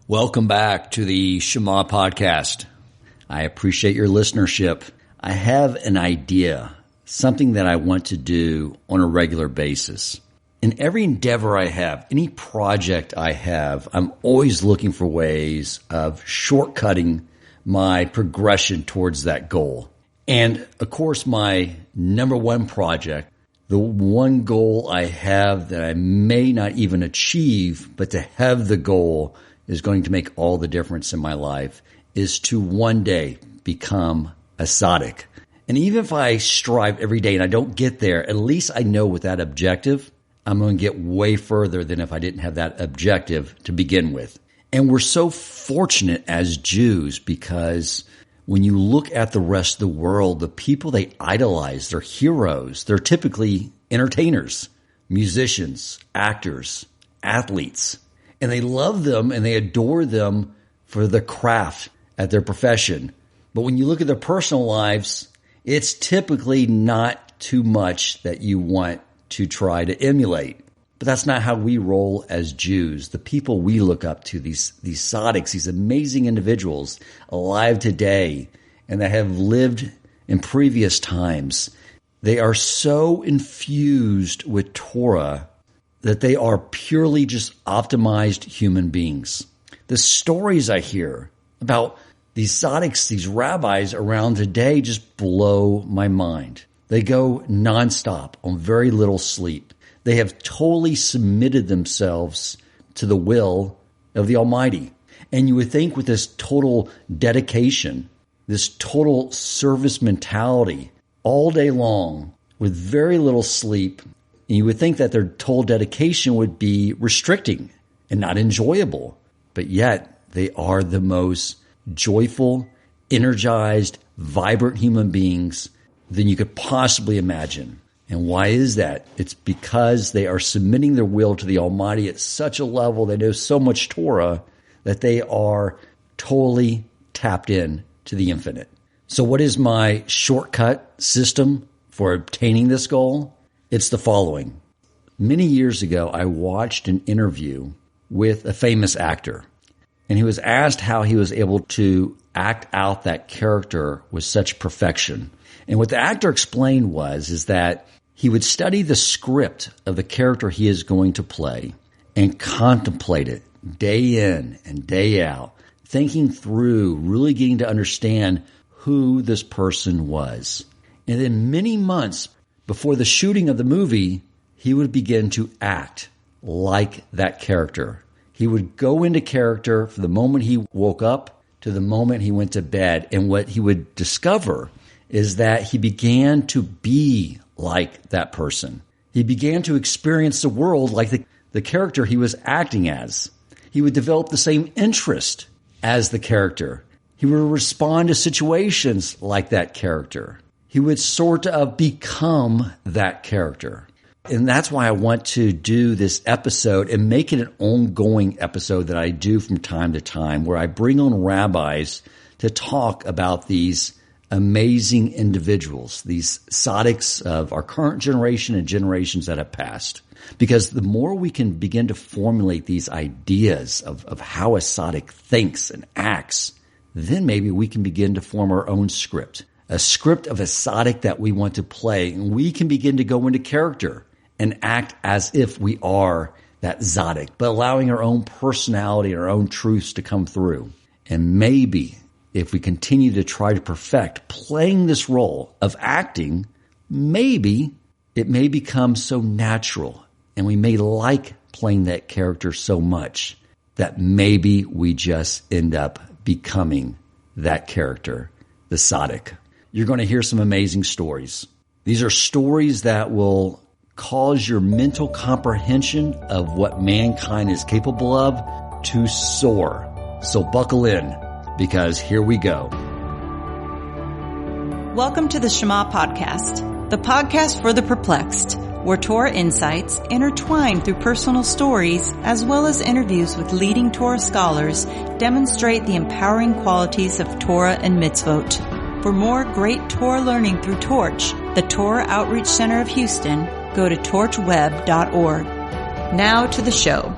Welcome back to the Shema podcast. I appreciate your listenership. I have an idea, something that I want to do on a regular basis. In every endeavor I have, any project I have, I'm always looking for ways of shortcutting my progression towards that goal. And of course, my number one project, the one goal I have that I may not even achieve, but to have the goal is going to make all the difference in my life, is to one day become a Tzadik. And even if I strive every day and I don't get there, at least I know with that objective, I'm going to get way further than if I didn't have that objective to begin with. And we're so fortunate as Jews because when you look at the rest of the world, the people they idolize, they're heroes. They're typically entertainers, musicians, actors, athletes. And they love them and they adore them for the craft at their profession. But when you look at their personal lives, it's typically not too much that you want to try to emulate. But that's not how we roll as Jews. The people we look up to, these tzaddiks, these amazing individuals alive today and that have lived in previous times, they are so infused with Torah that they are purely just optimized human beings. The stories I hear about these tzaddiks, these rabbis around today just blow my mind. They go nonstop on very little sleep. They have totally submitted themselves to the will of the Almighty. And you would think with this total dedication, this total service mentality all day long with very little sleep, and you would think that their total dedication would be restricting and not enjoyable. But yet they are the most joyful, energized, vibrant human beings than you could possibly imagine. And why is that? It's because they are submitting their will to the Almighty at such a level, they know so much Torah, that they are totally tapped in to the infinite. So what is my shortcut system for obtaining this goal? It's the following. Many years ago, I watched an interview with a famous actor, and he was asked how he was able to act out that character with such perfection. And what the actor explained is that he would study the script of the character he is going to play and contemplate it day in and day out, thinking through, really getting to understand who this person was. And then many months before the shooting of the movie, he would begin to act like that character. He would go into character from the moment he woke up to the moment he went to bed. And what he would discover is that he began to be like that person. He began to experience the world like the character he was acting as. He would develop the same interest as the character. He would respond to situations like that character. He would sort of become that character. And that's why I want to do this episode and make it an ongoing episode that I do from time to time, where I bring on rabbis to talk about these amazing individuals, these tzaddiks of our current generation and generations that have passed. Because the more we can begin to formulate these ideas of how a tzaddik thinks and acts, then maybe we can begin to form our own script, a script of a tzaddik that we want to play. And we can begin to go into character and act as if we are that tzaddik, but allowing our own personality and our own truths to come through. And maybe if we continue to try to perfect playing this role of acting, maybe it may become so natural and we may like playing that character so much that maybe we just end up becoming that character, the tzaddik. You're going to hear some amazing stories. These are stories that will cause your mental comprehension of what mankind is capable of to soar. So buckle in, because here we go. Welcome to the Shema Podcast, the podcast for the perplexed, where Torah insights intertwined through personal stories as well as interviews with leading Torah scholars demonstrate the empowering qualities of Torah and mitzvot. For more great Torah learning through Torch, the Torah Outreach Center of Houston, go to torchweb.org. Now to the show.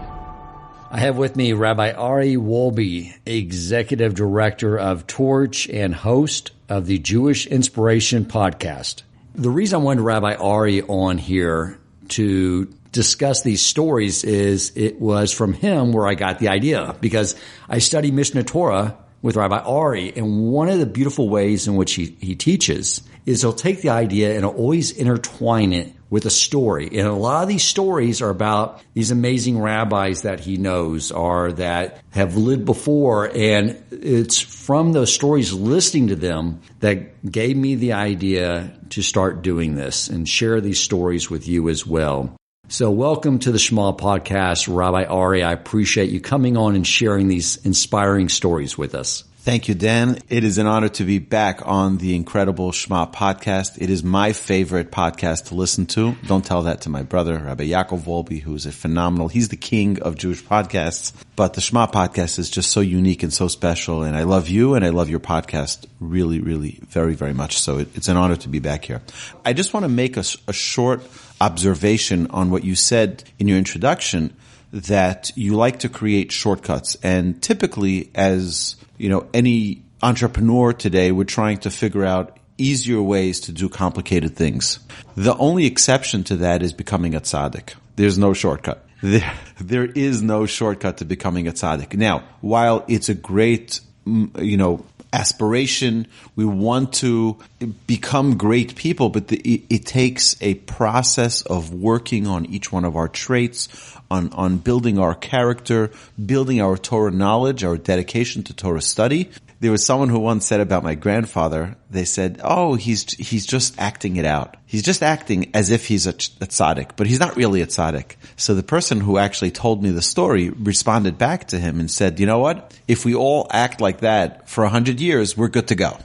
I have with me Rabbi Aryeh Wolbe, Executive Director of Torch and host of the Jewish Inspiration Podcast. The reason I wanted Rabbi Aryeh on here to discuss these stories is it was from him where I got the idea, because I study Mishnah Torah with Rabbi Aryeh, and one of the beautiful ways in which he teaches is he'll take the idea and he'll always intertwine it with a story. And a lot of these stories are about these amazing rabbis that he knows or that have lived before. And it's from those stories, listening to them, that gave me the idea to start doing this and share these stories with you as well. So welcome to the Shema Podcast, Rabbi Aryeh. I appreciate you coming on and sharing these inspiring stories with us. Thank you, Dan. It is an honor to be back on the incredible Shema Podcast. It is my favorite podcast to listen to. Don't tell that to my brother, Rabbi Aryeh Wolbe, who is a phenomenal, he's the king of Jewish podcasts. But the Shema Podcast is just so unique and so special. And I love you and I love your podcast really, really very, very much. So it's an honor to be back here. I just want to make a short observation on what you said in your introduction, that you like to create shortcuts. And typically, as you know, any entrepreneur today, we're trying to figure out easier ways to do complicated things. The only exception to that is becoming a tzaddik. There's no shortcut. There is no shortcut to becoming a tzaddik. Now, while it's a great, aspiration, we want to become great people, but it takes a process of working on each one of our traits, on building our character, building our Torah knowledge, our dedication to Torah study. There was someone who once said about my grandfather, they said, oh, he's just acting it out. He's just acting as if he's a tzaddik, but he's not really a tzaddik. So the person who actually told me the story responded back to him and said, you know what? If we all act like that for 100 years, we're good to go.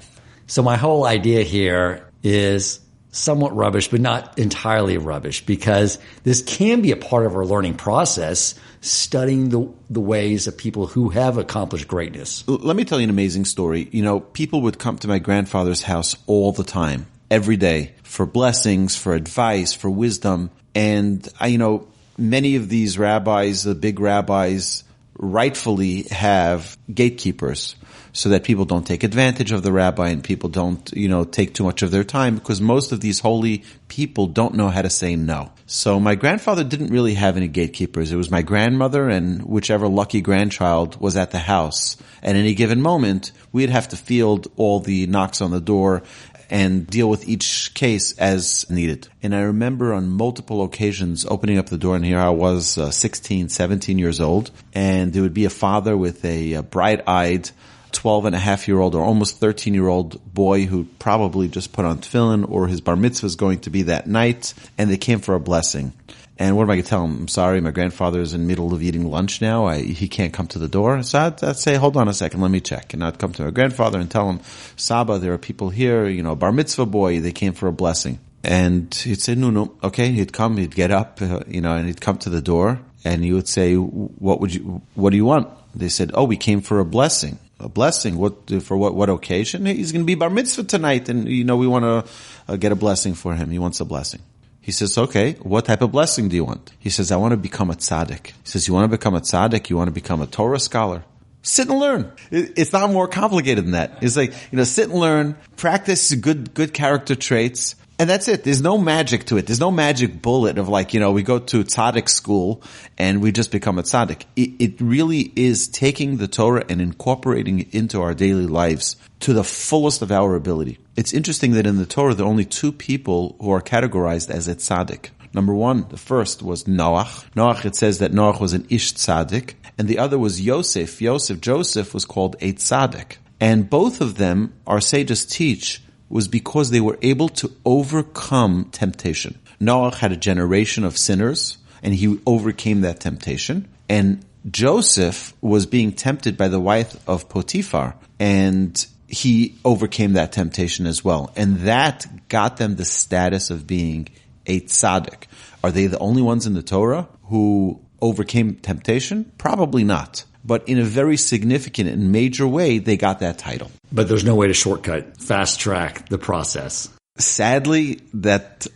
So my whole idea here is somewhat rubbish, but not entirely rubbish, because this can be a part of our learning process, studying the ways of people who have accomplished greatness. Let me tell you an amazing story. You know, people would come to my grandfather's house all the time, every day, for blessings, for advice, for wisdom. And many of these rabbis, the big rabbis, rightfully have gatekeepers, so that people don't take advantage of the rabbi and people don't, take too much of their time, because most of these holy people don't know how to say no. So my grandfather didn't really have any gatekeepers. It was my grandmother and whichever lucky grandchild was at the house. At any given moment, we'd have to field all the knocks on the door and deal with each case as needed. And I remember on multiple occasions opening up the door, and here I was 16, 17 years old, and there would be a father with a bright-eyed 12-and-a-half-year-old or almost 13-year-old boy who probably just put on tefillin, or his bar mitzvah is going to be that night, and they came for a blessing. And what am I going to tell him? I'm sorry, my grandfather is in the middle of eating lunch now. He can't come to the door. So I'd say, hold on a second, let me check. And I'd come to my grandfather and tell him, Saba, there are people here, bar mitzvah boy, they came for a blessing. And he'd say, no, okay. He'd come, he'd get up, and he'd come to the door, and he would say, what do you want? They said, oh, we came for a blessing. A blessing? For what occasion? He's going to be bar mitzvah tonight, and we want to get a blessing for him. He wants a blessing. He says, okay, what type of blessing do you want? He says, I want to become a tzaddik. He says, you want to become a tzaddik? You want to become a Torah scholar? Sit and learn. It's not more complicated than that. It's like, sit and learn, practice good character traits, and that's it. There's no magic to it. There's no magic bullet of we go to tzaddik school and we just become a tzaddik. It really is taking the Torah and incorporating it into our daily lives to the fullest of our ability. It's interesting that in the Torah, there are only two people who are categorized as a tzaddik. Number one, the first was Noach. Noach, it says that Noach was an ish tzaddik. And the other was Joseph. Joseph was called a tzaddik. And both of them, our sages teach, was because they were able to overcome temptation. Noach had a generation of sinners, and he overcame that temptation. And Joseph was being tempted by the wife of Potiphar, and he overcame that temptation as well. And that got them the status of being a tzaddik. Are they the only ones in the Torah who overcame temptation? Probably not. But in a very significant and major way, they got that title. But there's no way to shortcut, fast track the process. Sadly, that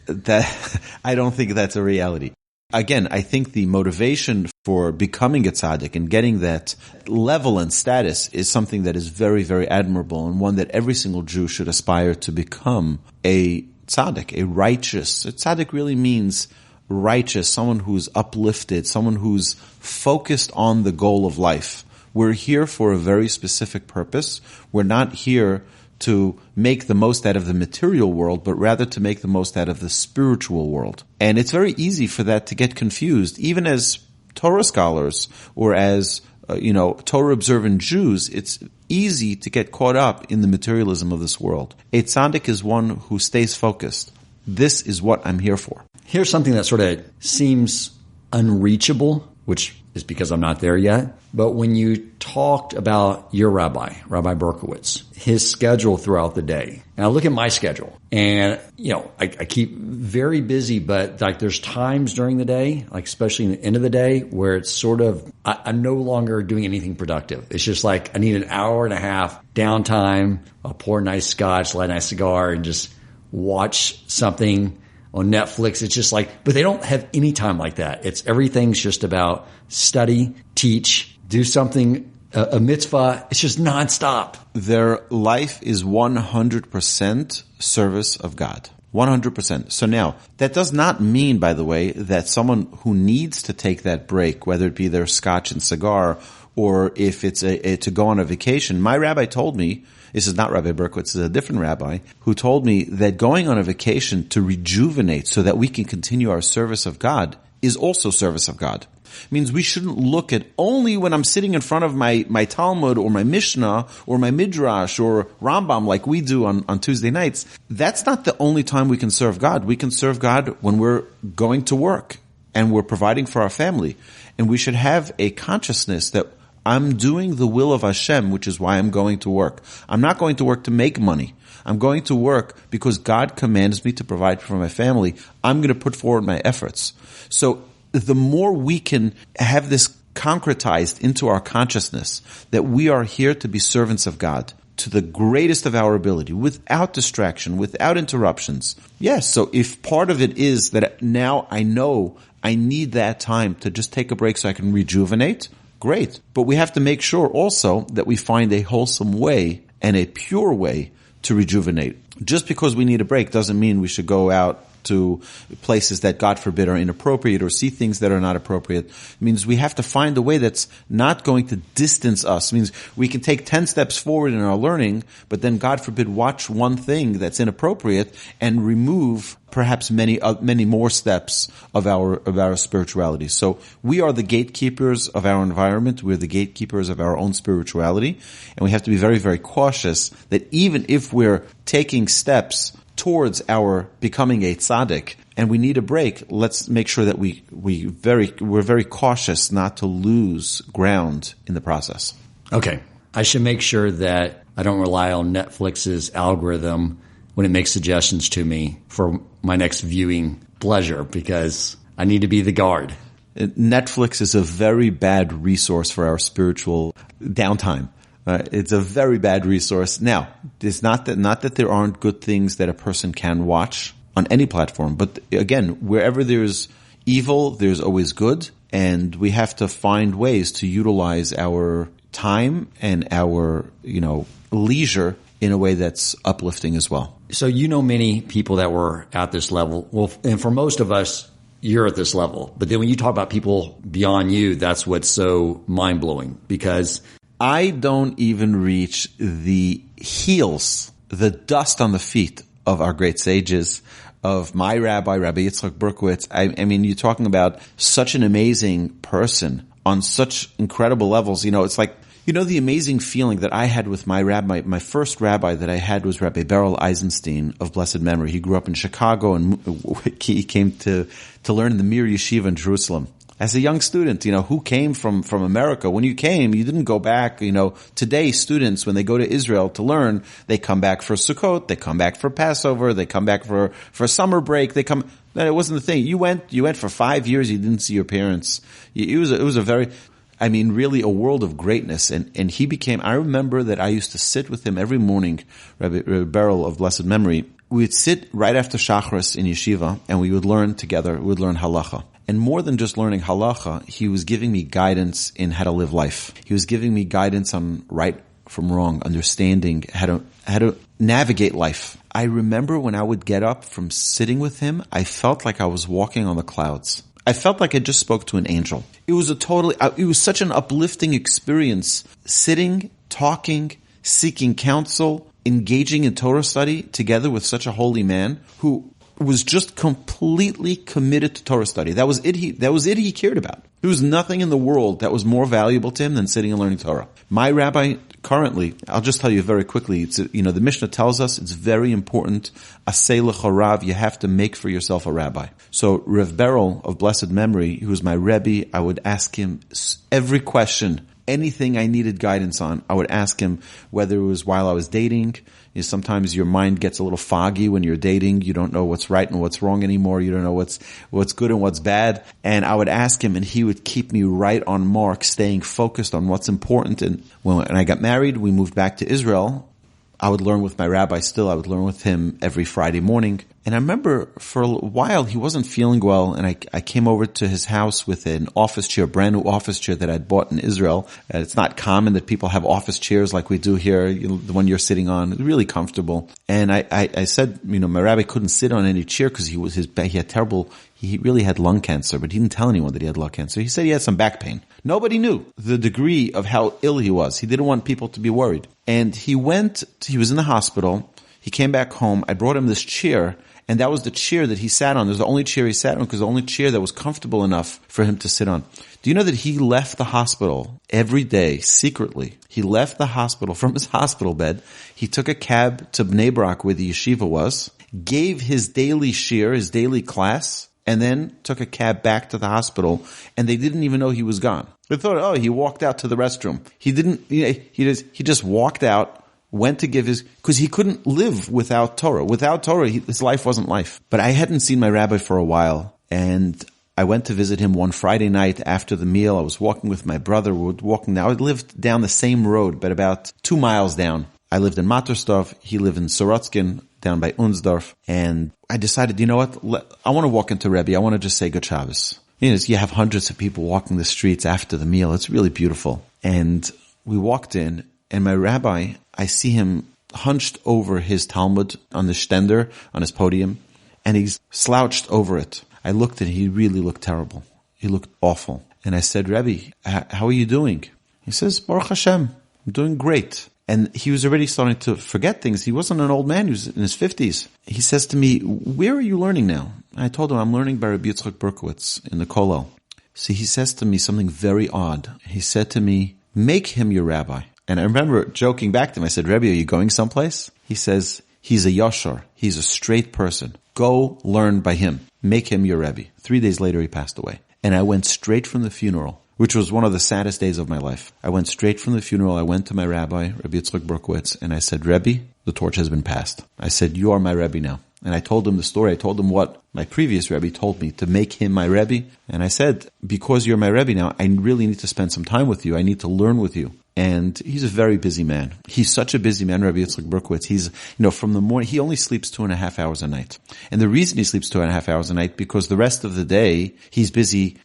I don't think that's a reality. Again, I think the motivation for becoming a tzaddik and getting that level and status is something that is very, very admirable, and one that every single Jew should aspire to become a tzaddik, a righteous. A tzaddik really means righteous, someone who's uplifted, someone who's focused on the goal of life. We're here for a very specific purpose. We're not here to make the most out of the material world, but rather to make the most out of the spiritual world. And it's very easy for that to get confused, even as Torah scholars or as, Torah observant Jews. It's easy to get caught up in the materialism of this world. A tzaddik is one who stays focused. This is what I'm here for. Here's something that sort of seems unreachable, which is because I'm not there yet. But when you talked about your rabbi, Rabbi Berkowitz, his schedule throughout the day, and I look at my schedule, and, I keep very busy, but like there's times during the day, like especially in the end of the day, where it's sort of, I'm no longer doing anything productive. It's just like I need an hour and a half downtime. I'll pour a nice scotch, light a nice cigar, and just watch something on Netflix. It's just like, but they don't have any time like that. Everything's just about study, teach, do something, a mitzvah. It's just nonstop. Their life is 100% service of God. 100%. So now, that does not mean, by the way, that someone who needs to take that break, whether it be their scotch and cigar, or if it's to go on a vacation. My rabbi told me, this is not Rabbi Berkowitz, this is a different rabbi, who told me that going on a vacation to rejuvenate so that we can continue our service of God is also service of God. It means we shouldn't look at only when I'm sitting in front of my Talmud or my Mishnah or my Midrash or Rambam like we do on Tuesday nights. That's not the only time we can serve God. We can serve God when we're going to work and we're providing for our family. And we should have a consciousness that I'm doing the will of Hashem, which is why I'm going to work. I'm not going to work to make money. I'm going to work because God commands me to provide for my family. I'm going to put forward my efforts. So the more we can have this concretized into our consciousness that we are here to be servants of God to the greatest of our ability, without distraction, without interruptions. Yes, so if part of it is that now I know I need that time to just take a break so I can rejuvenate, great. But we have to make sure also that we find a wholesome way and a pure way to rejuvenate. Just because we need a break doesn't mean we should go out to places that, God forbid, are inappropriate or see things that are not appropriate. It means we have to find a way that's not going to distance us. It means we can take 10 steps forward in our learning, but then, God forbid, watch one thing that's inappropriate and remove perhaps many more steps of our spirituality. So we are the gatekeepers of our environment. We're the gatekeepers of our own spirituality. And we have to be very, very cautious that even if we're taking steps towards our becoming a tzaddik and we need a break, let's make sure that we're very cautious not to lose ground in the process. Okay. I should make sure that I don't rely on Netflix's algorithm when it makes suggestions to me for my next viewing pleasure, because I need to be the guard. Netflix is a very bad resource for our spiritual downtime. It's a very bad resource. Now, it's not that there aren't good things that a person can watch on any platform, but again, wherever there's evil, there's always good, and we have to find ways to utilize our time and our, leisure in a way that's uplifting as well. So many people that were at this level. Well, and for most of us, you're at this level. But then when you talk about people beyond you, that's what's so mind-blowing, because I don't even reach the heels, the dust on the feet of our great sages, of my rabbi, Rabbi Yitzchak Berkowitz. I mean, you're talking about such an amazing person on such incredible levels. It's like, the amazing feeling that I had with my rabbi, my first rabbi that I had was Rabbi Beryl Eisenstein of blessed memory. He grew up in Chicago and he came to learn in the Mir Yeshiva in Jerusalem. As a young student, who came from America, when you came, you didn't go back. Today students, when they go to Israel to learn, they come back for Sukkot, they come back for Passover, they come back for summer break, it wasn't the thing. You went for 5 years, you didn't see your parents. It was a very, really a world of greatness. And he became, I remember that I used to sit with him every morning, Rabbi Beryl of blessed memory. We would sit right after Shachris in yeshiva and we would learn together, we would learn halacha. And more than just learning halacha, he was giving me guidance in how to live life. He was giving me guidance on right from wrong, understanding how to navigate life. I remember when I would get up from sitting with him, I felt like I was walking on the clouds. I felt like I just spoke to an angel. It was such an uplifting experience, sitting, talking, seeking counsel, engaging in Torah study together with such a holy man who was just completely committed to Torah study. That was it he cared about. There was nothing in the world that was more valuable to him than sitting and learning Torah. My rabbi currently, I'll just tell you very quickly, the Mishnah tells us it's very important, aseh lecha rav, you have to make for yourself a rabbi. So Rav Beryl of blessed memory, who was my Rebbe, I would ask him every question, anything I needed guidance on, I would ask him, whether it was while I was dating. Sometimes your mind gets a little foggy when you're dating. You don't know what's right and what's wrong anymore. You don't know what's good and what's bad. And I would ask him, and he would keep me right on mark, staying focused on what's important. And when I got married, we moved back to Israel. I would learn with my rabbi still. I would learn with him every Friday morning. And I remember for a while he wasn't feeling well, and I came over to his house with an office chair, brand new office chair that I'd bought in Israel. It's not common that people have office chairs like we do here, the one you're sitting on. It's really comfortable. And I said, my rabbi couldn't sit on any chair because he really had lung cancer, but he didn't tell anyone that he had lung cancer. He said he had some back pain. Nobody knew the degree of how ill he was. He didn't want people to be worried. And he was in the hospital. He came back home. I brought him this chair, and that was the chair that he sat on. It was the only chair he sat on because the only chair that was comfortable enough for him to sit on. Do you know that he left the hospital every day secretly? He left the hospital from his hospital bed. He took a cab to Bnei Brak where the yeshiva was, gave his daily shir, his daily class, and then took a cab back to the hospital, and they didn't even know he was gone. They thought, he walked out to the restroom. He didn't, he just walked out, went to give because he couldn't live without Torah. Without Torah, his life wasn't life. But I hadn't seen my rabbi for a while, and I went to visit him one Friday night after the meal. I was walking with my brother. We were walking now. I lived down the same road, but about 2 miles down. I lived in Matterstov. He lived in Sorotskin, down by Unsdorf. And I decided, you know what? I want to walk into Rebbe. I want to just say Good Shabbos. You have hundreds of people walking the streets after the meal. It's really beautiful. And we walked in, and my rabbi, I see him hunched over his Talmud on the stender, on his podium, and he's slouched over it. I looked, and he really looked terrible. He looked awful. And I said, Rebbe, how are you doing? He says, Baruch Hashem, I'm doing great. And he was already starting to forget things. He wasn't an old man. He was in his 50s. He says to me, where are you learning now? I told him, I'm learning by Rabbi Yitzchak Berkowitz in the Kollel. See, he says to me something very odd. He said to me, make him your rabbi. And I remember joking back to him. I said, Rebbe, are you going someplace? He says, he's a yashar. He's a straight person. Go learn by him. Make him your Rebbe. 3 days later, he passed away. And I went straight from the funeral, which was one of the saddest days of my life. I went straight from the funeral. I went to my rabbi, Rabbi Yitzchak Berkowitz, and I said, Rebbe, the torch has been passed. I said, you are my Rebbe now. And I told him the story. I told him what my previous Rebbe told me, to make him my Rebbe. And I said, because you're my Rebbe now, I really need to spend some time with you. I need to learn with you. And he's a very busy man. He's such a busy man, Rabbi Yitzchak Berkowitz. He's, from the morning, he only sleeps 2.5 hours a night. And the reason he sleeps 2.5 hours a night, because the rest of the day, he's busy,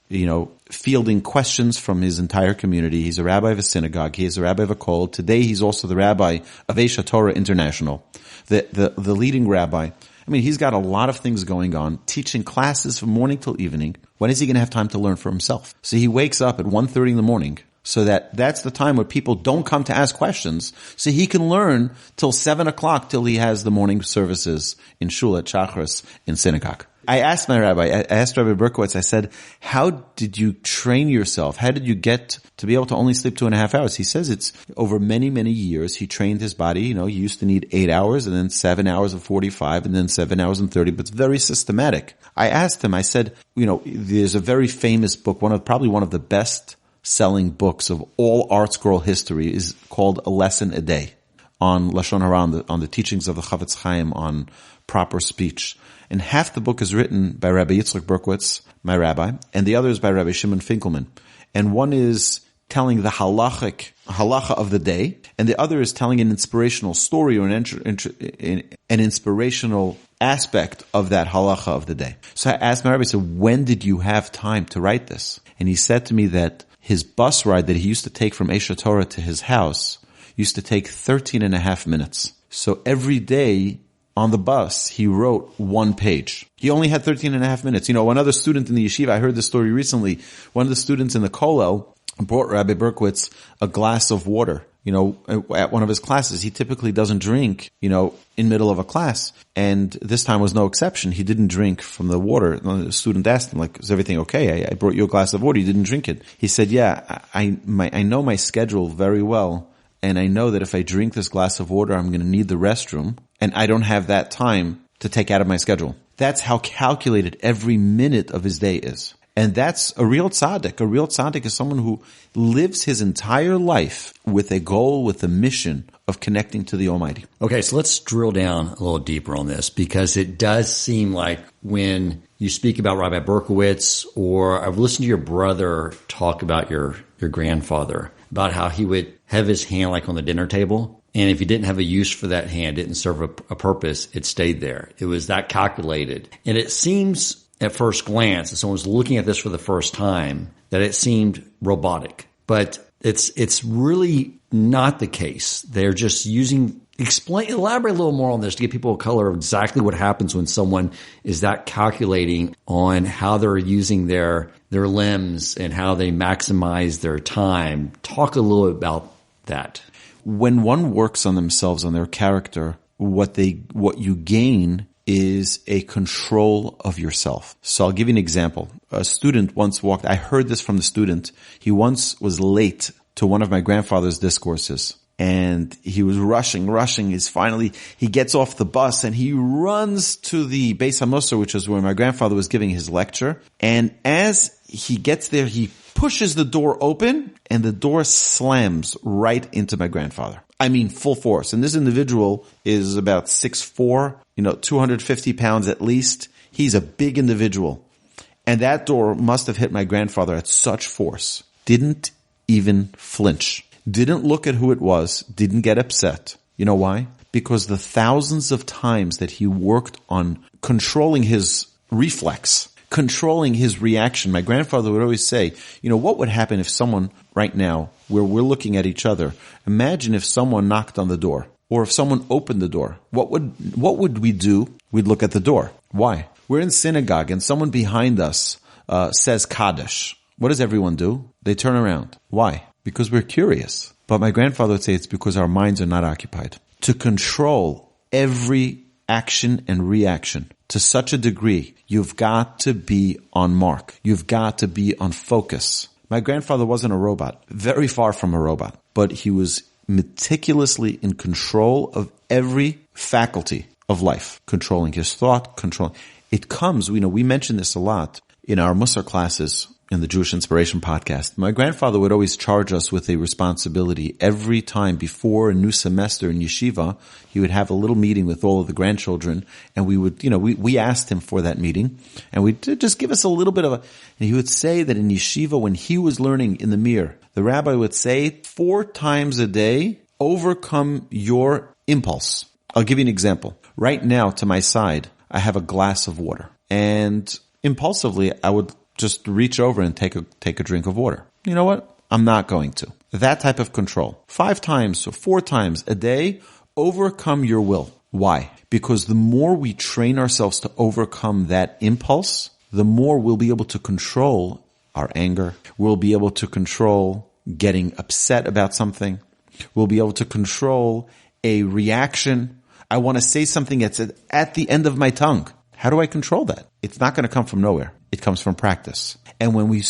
fielding questions from his entire community. He's a rabbi of a synagogue. He is a rabbi of a kollel. Today, he's also the rabbi of Esha Torah International, the leading rabbi. He's got a lot of things going on, teaching classes from morning till evening. When is he going to have time to learn for himself? So he wakes up at 1:30 in the morning, so that's the time where people don't come to ask questions, so he can learn till 7 o'clock, till he has the morning services in shul at Shachris in synagogue. I asked my rabbi, I asked Rabbi Berkowitz, I said, how did you train yourself? How did you get to be able to only sleep 2.5 hours? He says it's over many, many years. He trained his body. He used to need 8 hours and then 7 hours and 45 and then 7 hours and 30, but it's very systematic. I asked him, I said, there's a very famous book, probably one of the best selling books of all art scroll history, is called A Lesson a Day, on Lashon Hara, on the teachings of the Chavetz Chaim on proper speech. And half the book is written by Rabbi Yitzchak Berkowitz, my rabbi, and the other is by Rabbi Shimon Finkelman. And one is telling the halacha of the day, and the other is telling an inspirational story or an inspirational aspect of that halacha of the day. So I asked my rabbi, so when did you have time to write this? And he said to me that his bus ride that he used to take from Esha Torah to his house used to take 13 and a half minutes. So every day on the bus, he wrote 1 page. He only had 13 and a half minutes. One other student in the yeshiva, I heard this story recently, one of the students in the kollel brought Rabbi Berkowitz a glass of water. At one of his classes, he typically doesn't drink, in middle of a class. And this time was no exception. He didn't drink from the water. The student asked him, is everything okay? I brought you a glass of water. You didn't drink it. He said, yeah, I know my schedule very well. And I know that if I drink this glass of water, I'm going to need the restroom. And I don't have that time to take out of my schedule. That's how calculated every minute of his day is. And that's a real tzaddik. A real tzaddik is someone who lives his entire life with a goal, with a mission of connecting to the Almighty. Okay, so let's drill down a little deeper on this, because it does seem like when you speak about Rabbi Berkowitz, or I've listened to your brother talk about your grandfather, about how he would have his hand like on the dinner table, and if he didn't have a use for that hand, didn't serve a purpose, it stayed there. It was that calculated. And it seems at first glance, if someone's looking at this for the first time, that it seemed robotic. But it's really not the case. They're just elaborate a little more on this to give people a color of exactly what happens when someone is that calculating on how they're using their limbs and how they maximize their time. Talk a little about that. When one works on themselves, on their character, what you gain is a control of yourself. So I'll give you an example. A student once I heard this from the student. He once was late to one of my grandfather's discourses, and he was rushing. He gets off the bus and he runs to the Beis HaMosar, which is where my grandfather was giving his lecture. And as he gets there, he pushes the door open and the door slams right into my grandfather. I mean, full force. And this individual is about 6'4", 250 pounds at least. He's a big individual. And that door must have hit my grandfather at such force. Didn't even flinch. Didn't look at who it was. Didn't get upset. You know why? Because the thousands of times that he worked on controlling his reflex, controlling his reaction. My grandfather would always say, what would happen if someone right now, where we're looking at each other, imagine if someone knocked on the door, or if someone opened the door. What would we do? We'd look at the door. Why? We're in synagogue and someone behind us says Kaddish. What does everyone do? They turn around. Why? Because we're curious. But my grandfather would say it's because our minds are not occupied. To control every action and reaction to such a degree, you've got to be on mark. You've got to be on focus. My grandfather wasn't a robot, very far from a robot, but he was meticulously in control of every faculty of life, controlling his thought, It comes, we mention this a lot in our Musar classes in the Jewish Inspiration podcast. My grandfather would always charge us with a responsibility. Every time before a new semester in yeshiva, he would have a little meeting with all of the grandchildren, and we would, we asked him for that meeting, and we'd just give us a little bit of and he would say that in yeshiva, when he was learning in the Mir, the rabbi would say 4 times a day, overcome your impulse. I'll give you an example. Right now, to my side, I have a glass of water, and impulsively, I would just reach over and take a drink of water. You know what? I'm not going to. That type of control. 5 times or 4 times a day, overcome your will. Why? Because the more we train ourselves to overcome that impulse, the more we'll be able to control our anger. We'll be able to control getting upset about something. We'll be able to control a reaction. I want to say something that's at the end of my tongue. How do I control that? It's not going to come from nowhere. It comes from practice. And when we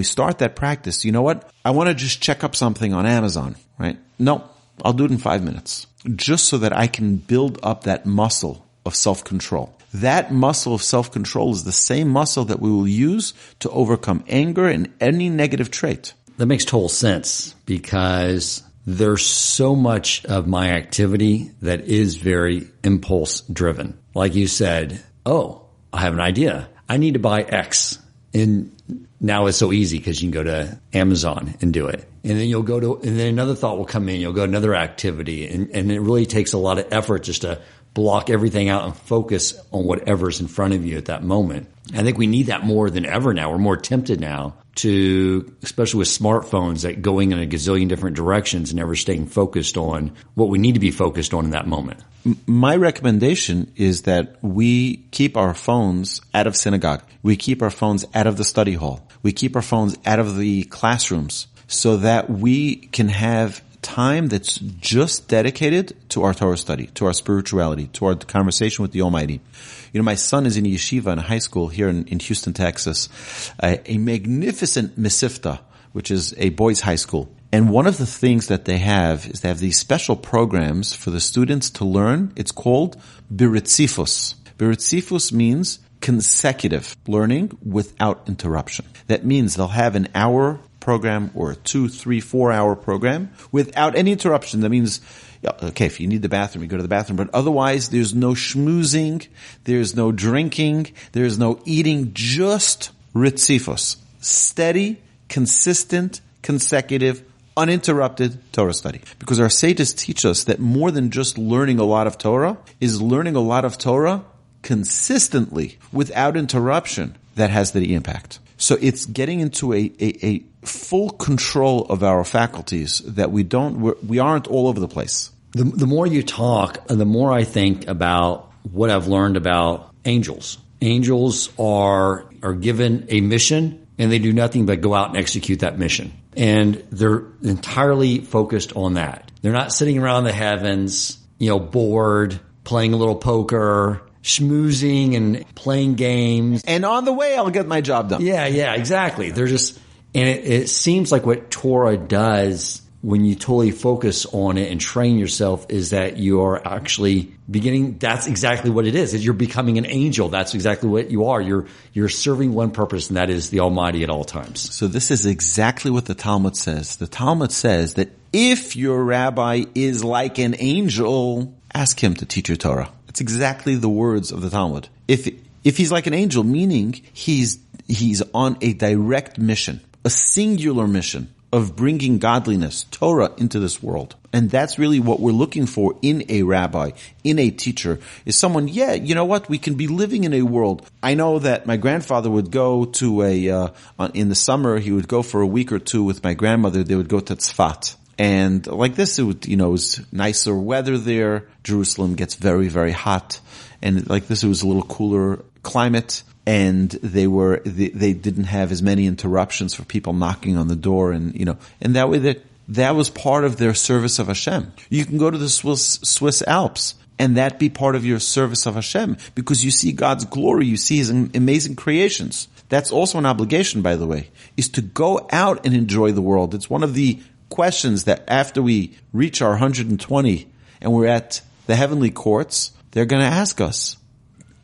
start that practice, you know what? I want to just check up something on Amazon, right? No, I'll do it in 5 minutes. Just so that I can build up that muscle of self-control. That muscle of self-control is the same muscle that we will use to overcome anger and any negative trait. That makes total sense, because there's so much of my activity that is very impulse driven. Like you said, I have an idea. I need to buy X. And now it's so easy because you can go to Amazon and do it. And then and then another thought will come in. You'll go to another activity. And it really takes a lot of effort just to block everything out and focus on whatever's in front of you at that moment. I think we need that more than ever now. We're more tempted now to, especially with smartphones, that going in a gazillion different directions and never staying focused on what we need to be focused on in that moment. My recommendation is that we keep our phones out of synagogue. We keep our phones out of the study hall. We keep our phones out of the classrooms so that we can have time that's just dedicated to our Torah study, to our spirituality, to our conversation with the Almighty. You know, my son is in yeshiva in high school here in Houston, Texas, a magnificent mesivta, which is a boys' high school. And one of the things that they have is they have these special programs for the students to learn. It's called biritzifus. Biritzifus means consecutive learning without interruption. That means they'll have an hour program or a 2, 3, 4 hour program without any interruption. That means, okay, if you need the bathroom, you go to the bathroom, but otherwise there's no schmoozing, there's no drinking, there's no eating, just ritzifos. Steady, consistent, consecutive, uninterrupted Torah study. Because our sages teach us that more than just learning a lot of Torah is learning a lot of Torah consistently without interruption that has the impact. So it's getting into a full control of our faculties that we aren't all over the place. The more you talk, the more I think about what I've learned about angels. Angels are given a mission and they do nothing but go out and execute that mission. And they're entirely focused on that. They're not sitting around the heavens, bored, playing a little poker, schmoozing and playing games. And on the way, I'll get my job done. Yeah, exactly. They're just, and it seems like what Torah does when you totally focus on it and train yourself is that you are actually beginning, that's exactly what it is you're becoming an angel. That's exactly what you are. You're serving one purpose, and that is the Almighty at all times. So this is exactly what the Talmud says. The Talmud says that if your rabbi is like an angel, ask him to teach your Torah. It's exactly the words of the Talmud. If he's like an angel, meaning he's on a direct mission, a singular mission of bringing godliness, Torah, into this world. And that's really what we're looking for in a rabbi, in a teacher, is someone, you know what, we can be living in a world. I know that my grandfather would go to in the summer, he would go for a week or two with my grandmother, they would go to Tzfat. And like this, it was nicer weather there. Jerusalem gets very, very hot. And like this, it was a little cooler climate. And they didn't have as many interruptions for people knocking on the door. And that way that was part of their service of Hashem. You can go to the Swiss Alps and that be part of your service of Hashem because you see God's glory. You see His amazing creations. That's also an obligation, by the way, is to go out and enjoy the world. It's one of the questions that after we reach our 120 and we're at the heavenly courts, they're going to ask us,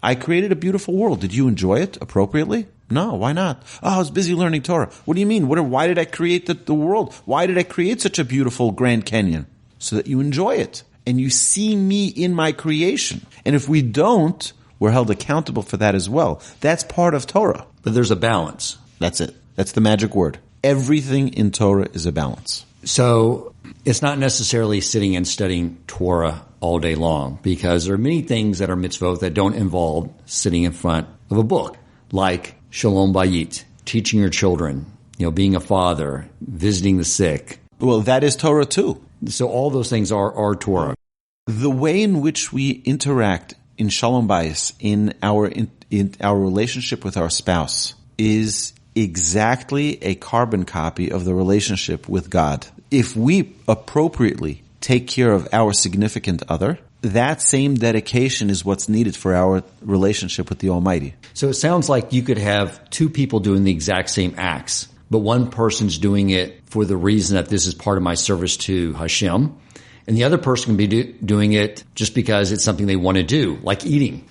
I created a beautiful world. Did you enjoy it appropriately? No, why not? Oh, I was busy learning Torah. What do you mean? Why did I create the world? Why did I create such a beautiful Grand Canyon? So that you enjoy it and you see me in my creation. And if we don't, we're held accountable for that as well. That's part of Torah. But there's a balance. That's it. That's the magic word. Everything in Torah is a balance. So it's not necessarily sitting and studying Torah all day long because there are many things that are mitzvot that don't involve sitting in front of a book, like Shalom Bayit, teaching your children, being a father, visiting the sick. Well, that is Torah too. So all those things are Torah. The way in which we interact in Shalom Bayis, in our relationship with our spouse, is exactly a carbon copy of the relationship with God. If we appropriately take care of our significant other, that same dedication is what's needed for our relationship with the Almighty. So it sounds like you could have two people doing the exact same acts, but one person's doing it for the reason that this is part of my service to Hashem, and the other person can be doing it just because it's something they want to do, like eating.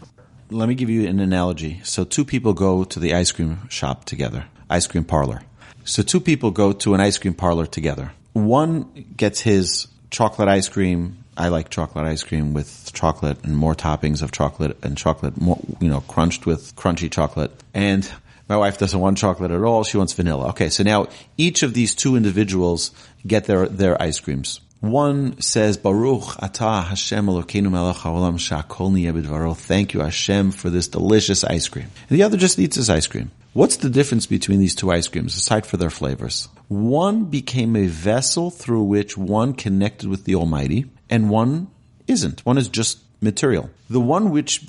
Let me give you an analogy. So two people go to the ice cream shop together, ice cream parlor. So two people go to an ice cream parlor together. One gets his chocolate ice cream. I like chocolate ice cream with chocolate and more toppings of chocolate and chocolate more, crunched with crunchy chocolate. And My wife doesn't want chocolate at all. She wants vanilla. Okay, so now each of these two individuals get their ice creams. One says, Baruch atah Hashem Elokeinu melech haolam she'akol niyeh b'dvaro. Thank you, Hashem, for this delicious ice cream. And the other just eats his ice cream. What's the difference between these two ice creams, aside for their flavors? One became a vessel through which one connected with the Almighty, and one isn't. One is just material. The one which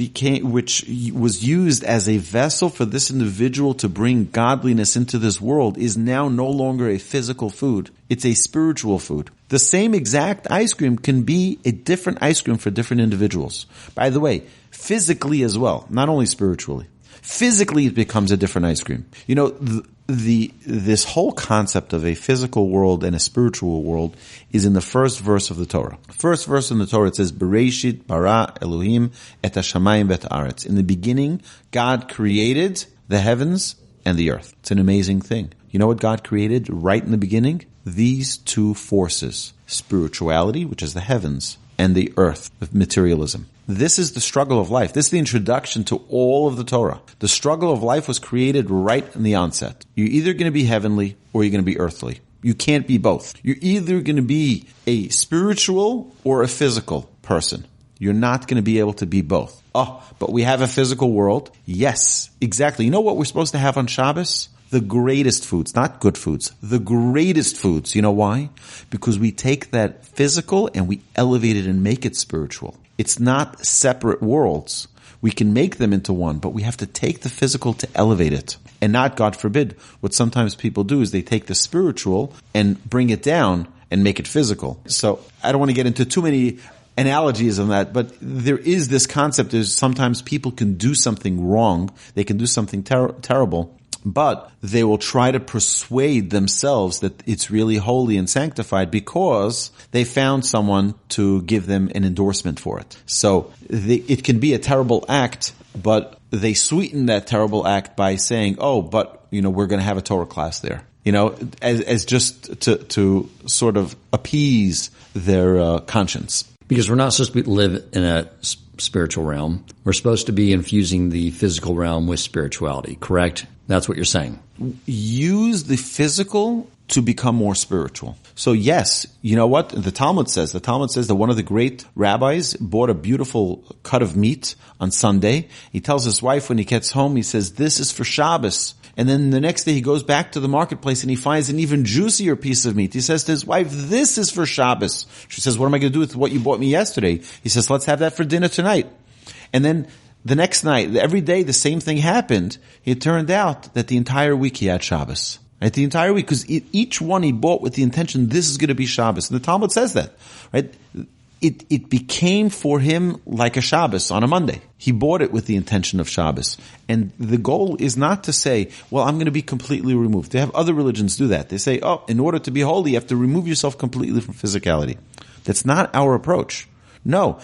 was used as a vessel for this individual to bring godliness into this world is now no longer a physical food. It's a spiritual food. The same exact ice cream can be a different ice cream for different individuals. By the way, physically as well, not only spiritually. Physically, it becomes a different ice cream. You know, this whole concept of a physical world and a spiritual world is in the first verse of the Torah. First verse in the Torah, it says, Bereshit bara Elohim et hashamayim vet haaretz. In the beginning, God created the heavens and the earth. It's an amazing thing. You know what God created right in the beginning? These two forces, spirituality, which is the heavens, and the earth, of materialism. This is the struggle of life. This is the introduction to all of the Torah. The struggle of life was created right in the onset. You're either going to be heavenly or you're going to be earthly. You can't be both. You're either going to be a spiritual or a physical person. You're not going to be able to be both. Oh, but we have a physical world? Yes, exactly. You know what we're supposed to have on Shabbos? The greatest foods, not good foods, the greatest foods. You know why? Because we take that physical and we elevate it and make it spiritual. It's not separate worlds. We can make them into one, but we have to take the physical to elevate it. And not, God forbid, what sometimes people do is they take the spiritual and bring it down and make it physical. So I don't want to get into too many analogies on that, but there is this concept is sometimes people can do something wrong. They can do something terrible, but they will try to persuade themselves that it's really holy and sanctified because they found someone to give them an endorsement for it. So it can be a terrible act, but they sweeten that terrible act by saying, oh, but, you know, we're going to have a Torah class there. You know, as just to sort of appease their conscience. Because we're not supposed to live in a spiritual realm. We're supposed to be infusing the physical realm with spirituality, correct? That's what you're saying. Use the physical to become more spiritual. So yes, you know what? The Talmud says that one of the great rabbis bought a beautiful cut of meat on Sunday. He tells his wife when he gets home, he says, this is for Shabbos. And then the next day he goes back to the marketplace and he finds an even juicier piece of meat. He says to his wife, this is for Shabbos. She says, what am I going to do with what you bought me yesterday? He says, let's have that for dinner tonight. And then the next night, every day the same thing happened. It turned out that the entire week he had Shabbos. Right? The entire week, because each one he bought with the intention, this is going to be Shabbos. And the Talmud says that. Right? It became for him like a Shabbos on a Monday. He bought it with the intention of Shabbos. And the goal is not to say, well, I'm going to be completely removed. They have other religions do that. They say, oh, in order to be holy, you have to remove yourself completely from physicality. That's not our approach. No.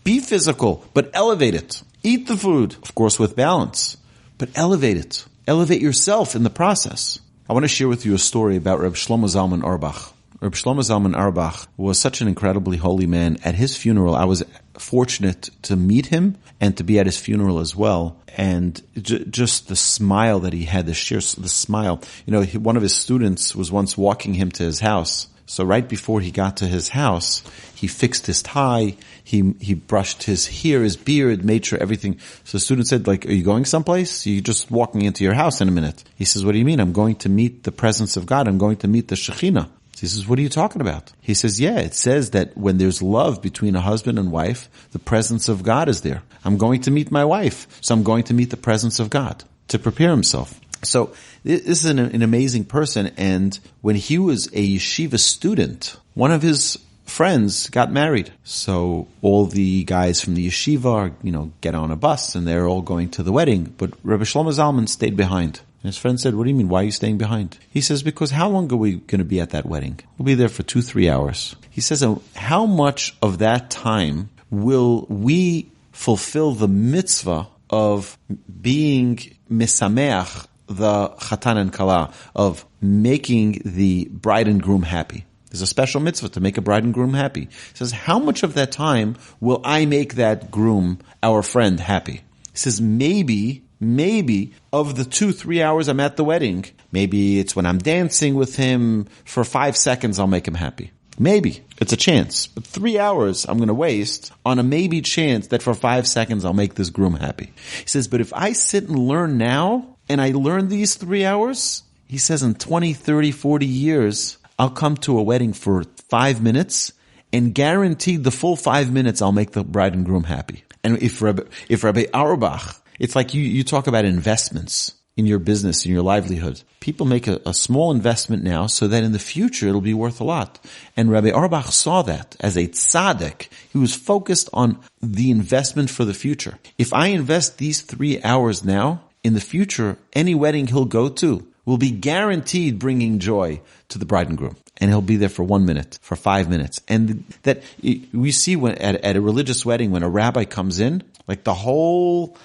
Be physical, but elevate it. Eat the food, of course, with balance, but elevate it. Elevate yourself in the process. I want to share with you a story about Reb Shlomo Zalman Auerbach. Reb Shlomo Zalman Auerbach was such an incredibly holy man. At his funeral, I was fortunate to meet him and to be at his funeral as well. And just the smile that he had, the smile. You know, one of his students was once walking him to his house. So right before he got to his house, he fixed his tie, he brushed his hair, his beard, made sure everything. So the student said, like, are you going someplace? You're just walking into your house in a minute. He says, what do you mean? I'm going to meet the presence of God. I'm going to meet the Shekhinah. He says, what are you talking about? He says, yeah, it says that when there's love between a husband and wife, the presence of God is there. I'm going to meet my wife, so I'm going to meet the presence of God to prepare himself. So this is an amazing person, and when he was a yeshiva student, one of his friends got married. So all the guys from the yeshiva, get on a bus, and they're all going to the wedding. But Rabbi Shlomo Zalman stayed behind. And his friend said, what do you mean? Why are you staying behind? He says, because how long are we going to be at that wedding? We'll be there for 2-3 hours. He says, how much of that time will we fulfill the mitzvah of being misameach, the chatan and kala, of making the bride and groom happy? There's a special mitzvah to make a bride and groom happy. He says, how much of that time will I make that groom, our friend, happy? He says, maybe maybe of the 2-3 hours I'm at the wedding, maybe it's when I'm dancing with him for 5 seconds, I'll make him happy. Maybe. It's a chance. But 3 hours I'm going to waste on a maybe chance that for 5 seconds I'll make this groom happy. He says, but if I sit and learn now, and I learn these 3 hours, he says in 20, 30, 40 years, I'll come to a wedding for 5 minutes, and guaranteed the full 5 minutes I'll make the bride and groom happy. And if Rabbi Auerbach, it's like you talk about investments in your business, in your livelihood. People make a small investment now so that in the future it'll be worth a lot. And Rabbi Auerbach saw that as a tzaddik. He was focused on the investment for the future. If I invest these 3 hours now, in the future, any wedding he'll go to will be guaranteed bringing joy to the bride and groom. And he'll be there for 1 minute, for 5 minutes. And that we see when at a religious wedding, when a rabbi comes in, like the whole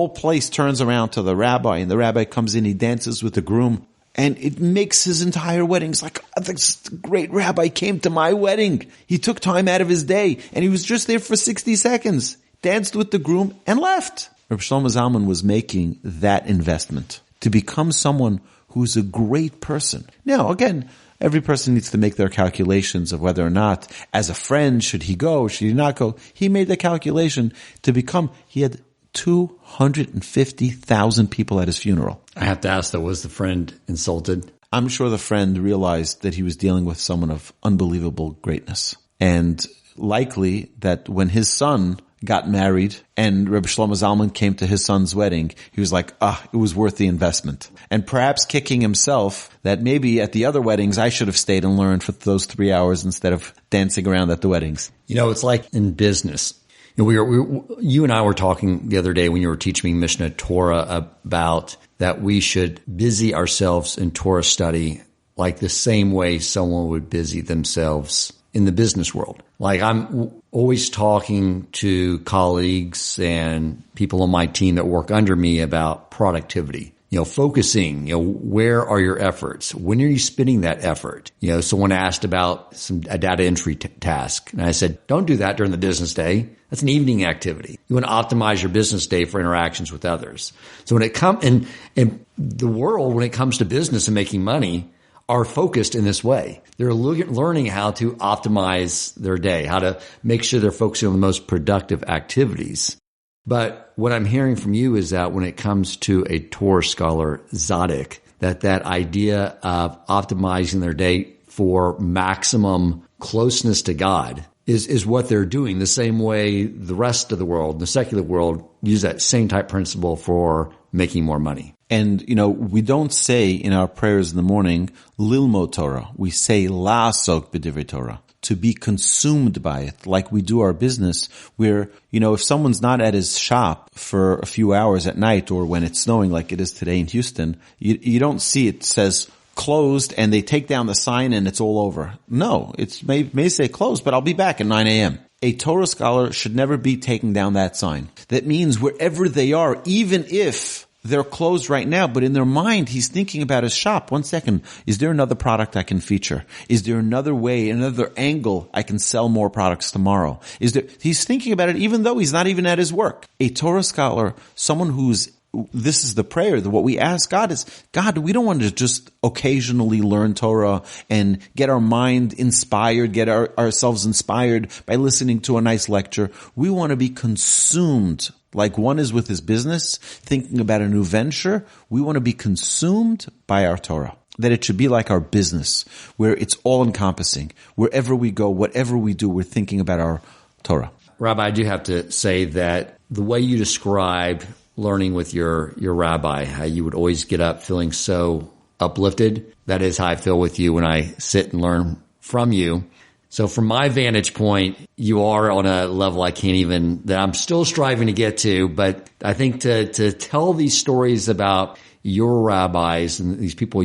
place turns around to the rabbi, and the rabbi comes in, he dances with the groom, and it makes his entire wedding. It's like, this great rabbi came to my wedding. He took time out of his day, and he was just there for 60 seconds, danced with the groom, and left. Rabbi Shlomo Zalman was making that investment to become someone who's a great person. Now, again, every person needs to make their calculations of whether or not, as a friend, should he go, should he not go. He made the calculation to become, he had 250,000 people at his funeral. I have to ask though, was the friend insulted? I'm sure the friend realized that he was dealing with someone of unbelievable greatness. And likely that when his son got married and Rabbi Shlomo Zalman came to his son's wedding, he was like, it was worth the investment. And perhaps kicking himself that maybe at the other weddings I should have stayed and learned for those 3 hours instead of dancing around at the weddings. You know, it's like in business. You and I were talking the other day when you were teaching me Mishnah Torah about that we should busy ourselves in Torah study like the same way someone would busy themselves in the business world. Like I'm always talking to colleagues and people on my team that work under me about productivity. Focusing, where are your efforts? When are you spending that effort? Someone asked about a data entry task. And I said, don't do that during the business day. That's an evening activity. You want to optimize your business day for interactions with others. So when it comes in the world, when it comes to business and making money, are focused in this way. They're learning how to optimize their day, how to make sure they're focusing on the most productive activities. But what I'm hearing from you is that when it comes to a Torah scholar, Tzadik, that idea of optimizing their day for maximum closeness to God is what they're doing, the same way the rest of the world, the secular world, use that same type principle for making more money. And, we don't say in our prayers in the morning, Lilmod Torah. We say La'asok b'divrei Torah, to be consumed by it, like we do our business, where, if someone's not at his shop for a few hours at night or when it's snowing like it is today in Houston, you don't see it says closed and they take down the sign and it's all over. No, it may say closed, but I'll be back at 9 a.m. A Torah scholar should never be taking down that sign. That means wherever they are, even if they're closed right now, but in their mind, he's thinking about his shop. 1 second. Is there another product I can feature? Is there another way, another angle I can sell more products tomorrow? He's thinking about it even though he's not even at his work. A Torah scholar, someone this is the prayer, what we ask God is, God, we don't want to just occasionally learn Torah and get our mind inspired, get ourselves inspired by listening to a nice lecture. We want to be consumed. Like one is with his business, thinking about a new venture, we want to be consumed by our Torah. That it should be like our business, where it's all encompassing. Wherever we go, whatever we do, we're thinking about our Torah. Rabbi, I do have to say that the way you describe learning with your rabbi, how you would always get up feeling so uplifted, that is how I feel with you when I sit and learn from you. So from my vantage point, you are on a level that I'm still striving to get to. But I think to tell these stories about your rabbis and these people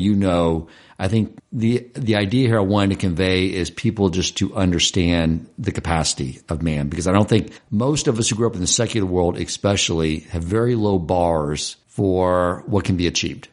I think the idea here I wanted to convey is people just to understand the capacity of man. Because I don't think most of us who grew up in the secular world especially have very low bars for what can be achieved.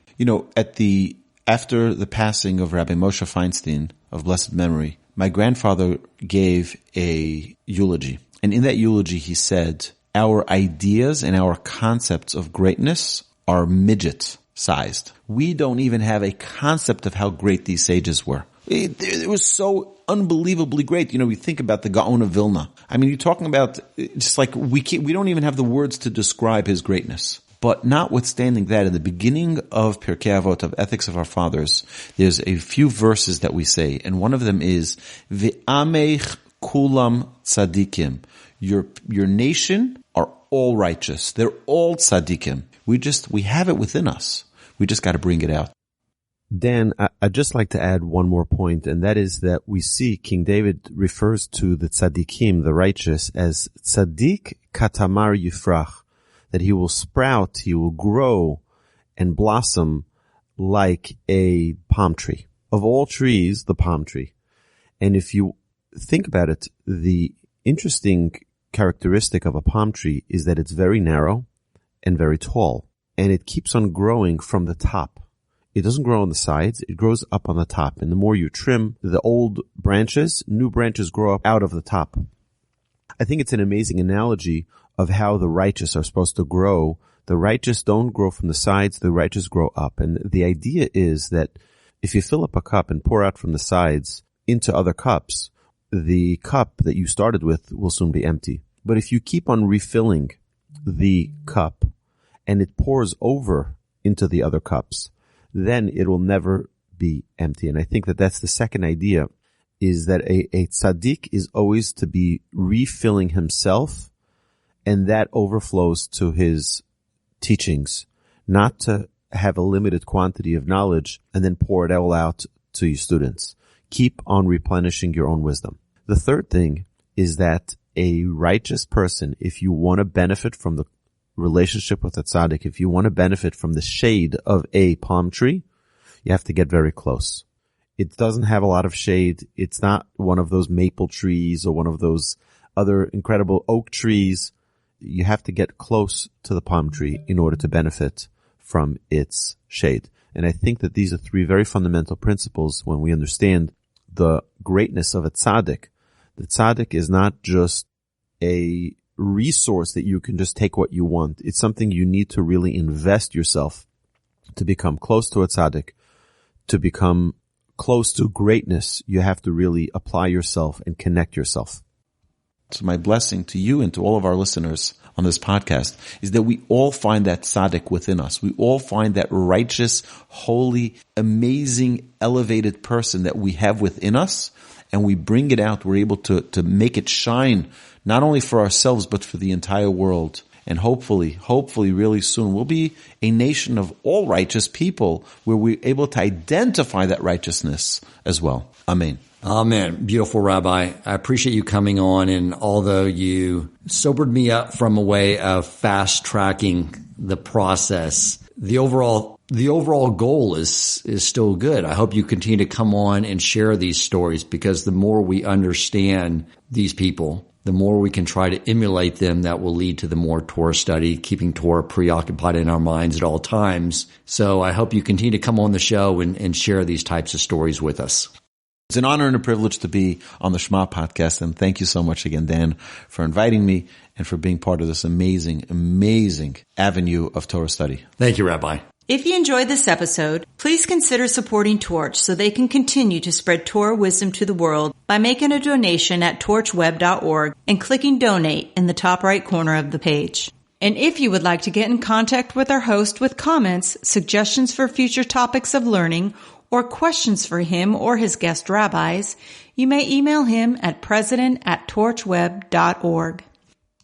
After the passing of Rabbi Moshe Feinstein of blessed memory, my grandfather gave a eulogy. And in that eulogy, he said, our ideas and our concepts of greatness are midget sized. We don't even have a concept of how great these sages were. It was so unbelievably great. You know, we think about the Gaon of Vilna. I mean, you're talking about just like we don't even have the words to describe his greatness. But notwithstanding that, in the beginning of Pirkei Avot, of Ethics of Our Fathers, there's a few verses that we say, and one of them is Ve'amech kulam tzadikim. Your nation are all righteous. They're all tzadikim. We have it within us. We just got to bring it out. Dan, I'd just like to add one more point, and that is that we see King David refers to the tzadikim, the righteous, as tzadik katamar yifrach, that he will sprout, he will grow and blossom like a palm tree. Of all trees, the palm tree. And if you think about it, the interesting characteristic of a palm tree is that it's very narrow and very tall, and it keeps on growing from the top. It doesn't grow on the sides, it grows up on the top. And the more you trim the old branches, new branches grow up out of the top. I think it's an amazing analogy of how the righteous are supposed to grow. The righteous don't grow from the sides, the righteous grow up. And the idea is that if you fill up a cup and pour out from the sides into other cups, the cup that you started with will soon be empty. But if you keep on refilling the cup and it pours over into the other cups, then it will never be empty. And I think that that's the second idea, is that a tzaddik is always to be refilling himself, and that overflows to his teachings, not to have a limited quantity of knowledge and then pour it all out to your students. Keep on replenishing your own wisdom. The third thing is that a righteous person, if you want to benefit from the relationship with a tzaddik, if you want to benefit from the shade of a palm tree, you have to get very close. It doesn't have a lot of shade. It's not one of those maple trees or one of those other incredible oak trees. You have to get close to the palm tree in order to benefit from its shade. And I think that these are three very fundamental principles when we understand the greatness of a tzaddik. The tzaddik is not just a resource that you can just take what you want. It's something you need to really invest yourself to become close to a tzaddik, to become close to greatness. You have to really apply yourself and connect yourself. So my blessing to you and to all of our listeners on this podcast is that we all find that tzaddik within us. We all find that righteous, holy, amazing, elevated person that we have within us, and we bring it out. We're able to make it shine, not only for ourselves, but for the entire world. And hopefully really soon, we'll be a nation of all righteous people where we're able to identify that righteousness as well. Amen. Amen. Beautiful, Rabbi. I appreciate you coming on, and although you sobered me up from a way of fast tracking the process, the overall goal is still good. I hope you continue to come on and share these stories, because the more we understand these people, the more we can try to emulate them. That will lead to the more Torah study, keeping Torah preoccupied in our minds at all times. So I hope you continue to come on the show and share these types of stories with us. It's an honor and a privilege to be on the Shema podcast, and thank you so much again, Dan, for inviting me and for being part of this amazing, amazing avenue of Torah study. Thank you, Rabbi. If you enjoyed this episode, please consider supporting Torch so they can continue to spread Torah wisdom to the world by making a donation at torchweb.org and clicking donate in the top right corner of the page. And if you would like to get in contact with our host with comments, suggestions for future topics of learning, or questions for him or his guest rabbis, you may email him at president@torchweb.org.